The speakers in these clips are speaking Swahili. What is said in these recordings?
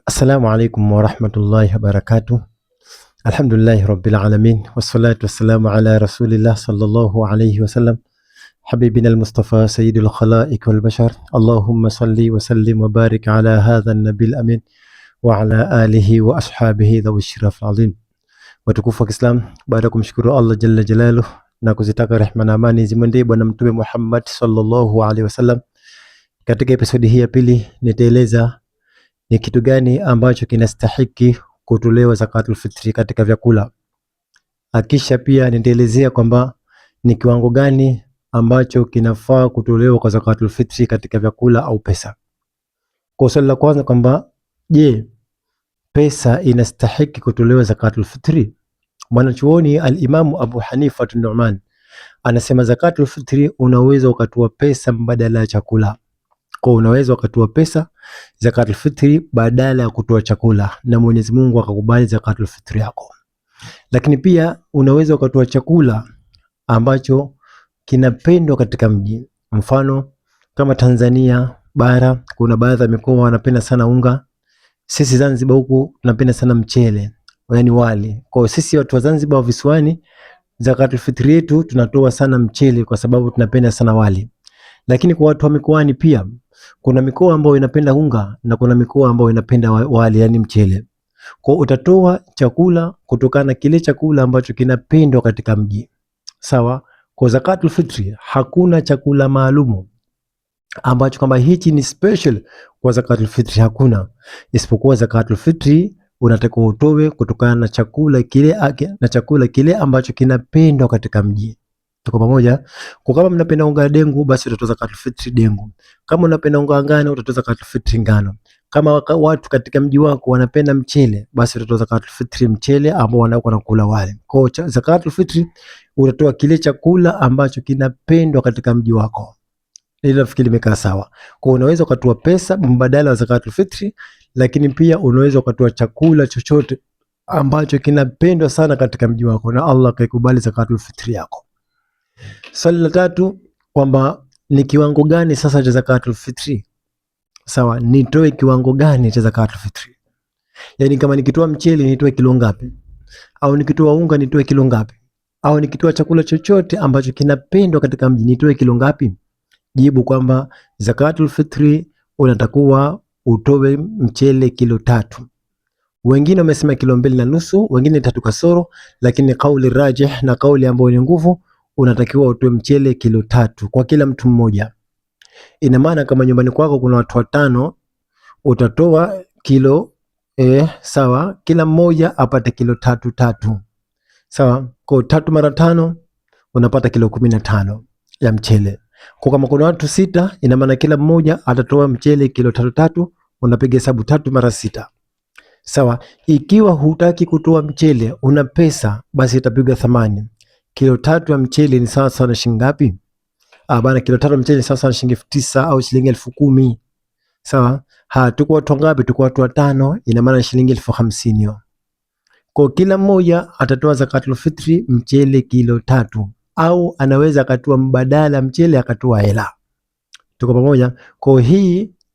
Assalamu alaikum warahmatullahi wabarakatuh. Alhamdulillahi rabbil alamin, wassalatu wassalamu ala rasulillah sallallahu alayhi wasallam, habibina al-Mustafa sayyidul khalaiq wal bashar. Allahumma salli wa sallim wa barik ala hadha an-nabil amin wa ala alihi wa ashabihi dhawi shiraf azim. Watukufu wa Kiislam, baada kumshukuru Allah jalla jalaluhu na kuzitaka rehma na amani zimwendee bwana mtume Muhammad sallallahu alayhi wasallam, katika episodi hii ya pili nitaeleza ni kitu gani ambacho kinastahiki kutolewa zakatul fitri katika vyakula. Akisha pia nitaelezea kwamba ni kiwango gani ambacho kinafaa kutolewa kwa zakatul fitri katika vyakula au pesa. Kwa swali la kwanza kwamba je, pesa inastahiki kutolewa zakatul fitri? Mwanachuoni al-Imamu Abu Hanifa an-Nu'man anasema zakatul fitri unaweza ukatoa pesa mbadala ya chakula. Kwa unaweza ukatoa pesa zakatul fitri badala ya kutoa chakula na Mwenyezi Mungu akakubali zakatul fitri yako. Lakini pia unaweza ukatoa chakula ambacho kinapendwa katika mji. Mfano kama Tanzania bara kuna baadhi ya mikoa wanapenda sana unga. Sisi Zanzibar huku tunapenda sana mchele, yaani wali. Kwa sisi watu wa Zanzibar wa visiwani, zakatul fitri yetu tunatoa sana mchele kwa sababu tunapenda sana wali. Lakini kwa watu wa mikoani pia kuna mikoa ambayo inapenda unga na kuna mikoa ambayo inapenda wali, yani mchele. Kwa utatoa chakula kutokana na kile chakula ambacho kinapendwa katika mji. Sawa? Kwa zakatul fitri hakuna chakula maalumu ambacho kama hichi ni special kwa zakatul fitri, hakuna. Isipokuwa zakatul fitri unatakiwa utoe kutokana na chakula kile ambacho kinapendwa katika mji. Tuko pamoja? Kwa kama mnapenda unga dengu, basi utatoa zakatul fitri dengu. Kama unapenda unga ngano, utatoa zakatul fitri ngano. Kama watu katika mji wako wanapenda mchele, basi utatoa zakatul fitri mchele ambao wanakula wale. Kwa zakatul fitri utatoa kile chakula ambacho kinapendwa katika mji wako. Ili nafikiri imekaa sawa. Kwa unaweza ukatoa pesa mbadala wa zakatul fitri, lakini pia unaweza ukatoa chakula chochote ambacho kinapendwa sana katika mji wako na Allah kaikubali zakatul fitri yako. Swali la tatu kwamba ni kiwango gani sasa cha zakatul fitri? Sawa, nitoe kiwango gani cha zakatul fitri? Yaani kama nikitoa mchele nitoe kilo ngapi? Au nikitoa unga nitoe kilo ngapi? Au nikitoa chakula chochote ambacho kinapendwa katika mji nitoe kilo ngapi? Jibu kwamba zakatul fitri unatakuwa utoe mchele kilo 3. Wengine wamesema kilo 2.5, wengine 3 kasoro, lakini kauli rajih na kauli ambayo ni nguvu, unatakiwa utoe mchele kilo 3 kwa kila mtu mmoja. Ina maana kama nyumbani kwako kuna watu 5, utatoa kilo sawa, kila mmoja apate kilo 3. Sawa? Kwa 3 mara 5 unapata kilo 15 ya mchele. Kwa kama kuna watu 6, ina maana kila mmoja atatoa mchele kilo 3, unapiga hesabu 3 mara 6. Sawa? Ikiwa hutaki kutoa mchele, una pesa, basi itapiga thamani. Kilo 3 ya mchele ni sawa sawa na shilingi ngapi? Bana, kilo 3 ya mchele ni sawa sawa na shilingi 9,000 au shilingi 10,000. Sawa? Tuko watu ngapi? Tuko watu 5, ina maana shilingi 50,000. Kwa kila mmoja atatoa zakatul fitri mchele kilo 3, au anaweza akatoa mbadala mchele akatoa hela. Tuko pamoja? Kwa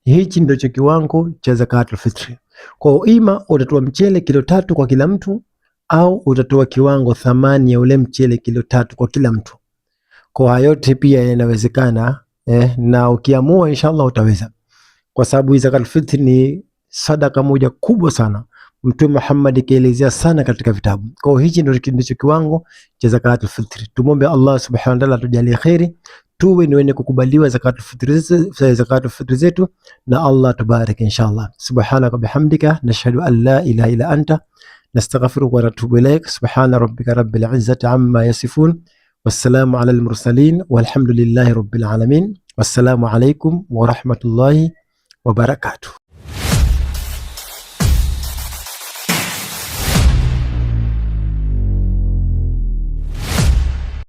hichi ndio kiwango cha zakatul fitri. Kwa ima utatoa mchele kilo 3 kwa kila mtu, au utatoa kiwango thamani ya ule mchele kilo 3 kwa kila mtu. Kwa yote pia yanawezekana, na ukiamua inshallah utaweza. Kwa sababu zakatul fitri ni sadaka moja kubwa sana. Mtume Muhammad kielezea sana katika vitabu. Kwa hichi ndio kiwango cha zakatul fitri. Tumombe Allah subhanahu wa ta'ala tujalie khairi, tuwe ni wenye kukubaliwa zakatul fitri zetu na Allah tubarik inshallah. Subhanaka bihamdika nashhadu an la ilaha illa anta nastaghfiruka wa natubu ilaik. Subhana rabbika rabbil izzati amma yasifun, wassalamu ala al-mursalin walhamdulillahi rabbil alamin. Wassalamu alaykum wa rahmatullahi wa barakatuh.